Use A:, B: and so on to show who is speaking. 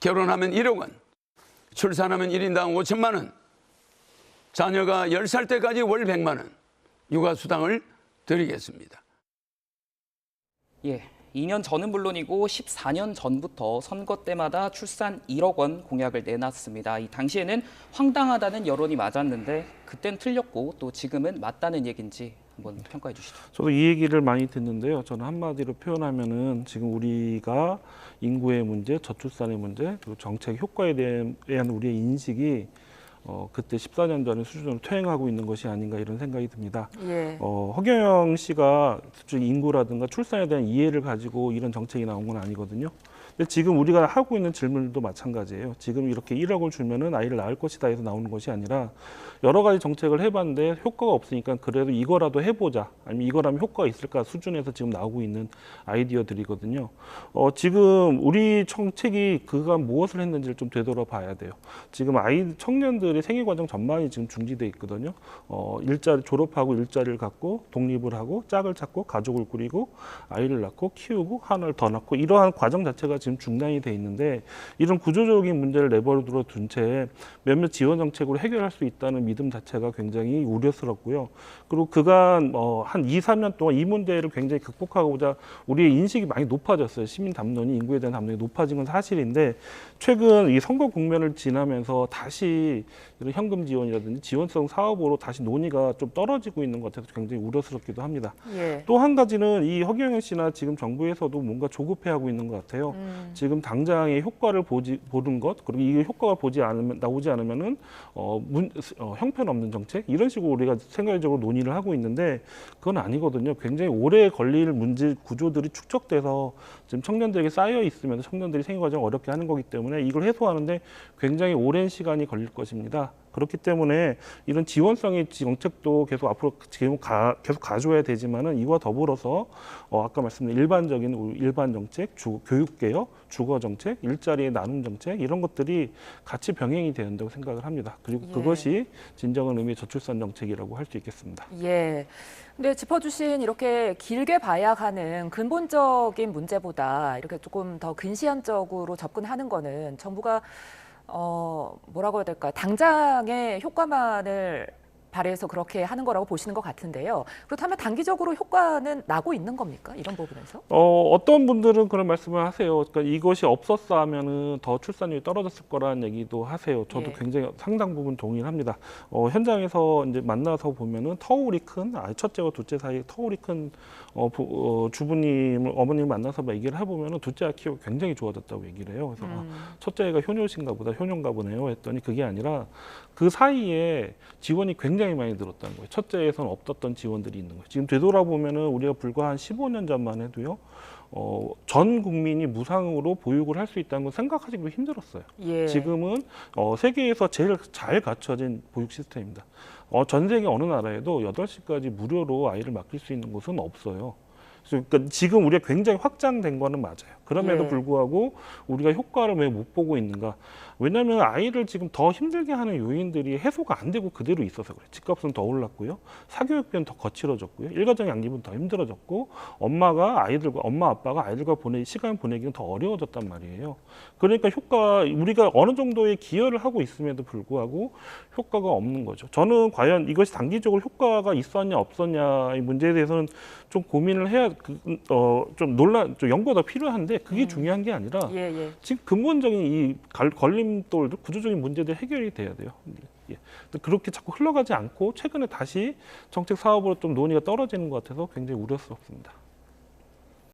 A: 결혼하면 1억 원, 출산하면 1인당 5천만 원, 자녀가 10살 때까지 월 100만 원 육아수당을 드리겠습니다.
B: 예, 2년 전은 물론이고 14년 전부터 선거 때마다 출산 1억 원 공약을 내놨습니다. 이 당시에는 황당하다는 여론이 맞았는데 그땐 틀렸고 또 지금은 맞다는 얘기인지 한번 평가해 주시죠.
C: 저도 이 얘기를 많이 듣는데요. 저는 한마디로 표현하면은 지금 우리가 인구의 문제, 저출산의 문제, 그리고 정책 효과에 대한 우리의 인식이 그때 14년 전의 수준으로 퇴행하고 있는 것이 아닌가 이런 생각이 듭니다.
D: 예.
C: 허경영 씨가 인구라든가 출산에 대한 이해를 가지고 이런 정책이 나온 건 아니거든요. 근데 지금 우리가 하고 있는 질문도 마찬가지예요. 지금 이렇게 1억을 주면은 아이를 낳을 것이다 해서 나오는 것이 아니라 여러 가지 정책을 해봤는데 효과가 없으니까 그래도 이거라도 해보자. 아니면 이거라면 효과가 있을까 수준에서 지금 나오고 있는 아이디어들이거든요. 지금 우리 정책이 그간 무엇을 했는지를 좀 되돌아봐야 돼요. 지금 청년들의 생애 과정 전반이 지금 중지돼 있거든요. 졸업하고 일자리를 갖고 독립을 하고 짝을 찾고 가족을 꾸리고 아이를 낳고 키우고 하나를 더 낳고 이러한 과정 자체가 지금 중단이 돼 있는데 이런 구조적인 문제를 내버려 둔 채 몇몇 지원 정책으로 해결할 수 있다는 믿음 자체가 굉장히 우려스럽고요. 그리고 그간 한 2, 3년 동안 이 문제를 굉장히 극복하고자 우리의 인식이 많이 높아졌어요. 시민 담론이 인구에 대한 담론이 높아진 건 사실인데 최근 이 선거 국면을 지나면서 다시 이런 현금 지원이라든지 지원성 사업으로 다시 논의가 좀 떨어지고 있는 것 같아서 굉장히 우려스럽기도 합니다.
D: 예.
C: 또 한 가지는 이 허경영 씨나 지금 정부에서도 뭔가 조급해하고 있는 것 같아요. 지금 당장의 효과를 보는 것 그리고 이 효과가 나오지 않으면은 형편없는 정책 이런 식으로 우리가 생각적으로 논의를 하고 있는데 그건 아니거든요. 굉장히 오래 걸릴 문제 구조들이 축적돼서 지금 청년들에게 쌓여 있으면서 청년들이 생활 과정을 어렵게 하는 거기 때문에 이걸 해소하는데 굉장히 오랜 시간이 걸릴 것입니다. 그렇기 때문에 이런 지원성의 정책도 계속 앞으로 계속 가져야 되지만은 이와 더불어서 아까 말씀드린 일반 정책, 교육개혁, 주거 정책, 일자리의 나눔 정책 이런 것들이 같이 병행이 돼야 된다고 생각을 합니다. 그리고
D: 예.
C: 그것이 진정한 의미의 저출산 정책이라고 할 수 있겠습니다.
D: 예. 근데 짚어주신 이렇게 길게 봐야 하는 근본적인 문제보다 이렇게 조금 더 근시안적으로 접근하는 거는 정부가 뭐라고 해야 될까? 당장의 효과만을 발휘해서 그렇게 하는 거라고 보시는 것 같은데요. 그렇다면 단기적으로 효과는 나고 있는 겁니까? 이런 부분에서?
C: 어떤 분들은 그런 말씀을 하세요. 그러니까 이것이 없었어 하면은 더 출산율이 떨어졌을 거라는 얘기도 하세요. 저도
D: 예.
C: 굉장히 상당 부분 동의를 합니다. 현장에서 이제 만나서 보면은 터울이 큰 첫째와 둘째 사이에 터울이 큰 주부님을 어머님을 만나서 얘기를 해보면은 둘째 아이 키우기 굉장히 좋아졌다고 얘기를 해요. 그래서 첫째가 효녀신가 보다 효녀인가 보네요 했더니 그게 아니라 그 사이에 지원이 굉장히 많이 늘었다는 거예요. 첫째에서는 없었던 지원들이 있는 거예요. 지금 되돌아보면은 우리가 불과 한 15년 전만 해도요. 전 국민이 무상으로 보육을 할 수 있다는 걸 생각하기도 힘들었어요.
D: 예. 지금은
C: 세계에서 제일 잘 갖춰진 보육 시스템입니다. 전 세계 어느 나라에도 8시까지 무료로 아이를 맡길 수 있는 곳은 없어요. 그러니까 지금 우리가 굉장히 확장된 거는 맞아요. 그럼에도
D: 예.
C: 불구하고 우리가 효과를 왜 못 보고 있는가? 왜냐하면 아이를 지금 더 힘들게 하는 요인들이 해소가 안 되고 그대로 있어서 그래요. 집값은 더 올랐고요. 사교육비는 더 거칠어졌고요. 일가정 양립은 더 힘들어졌고 엄마 아빠가 아이들과 시간 보내기는 더 어려워졌단 말이에요. 그러니까 우리가 어느 정도의 기여를 하고 있음에도 불구하고 효과가 없는 거죠. 저는 과연 이것이 단기적으로 효과가 있었냐 없었냐의 문제에 대해서는 좀 고민을 해야 좀 연구가 더 필요한데 그게 중요한 게 아니라
D: 예.
C: 지금 근본적인 이 걸림돌들 구조적인 문제들 해결이 돼야 돼요. 예. 그렇게 자꾸 흘러가지 않고 최근에 다시 정책 사업으로 좀 논의가 떨어지는 것 같아서 굉장히 우려스럽습니다.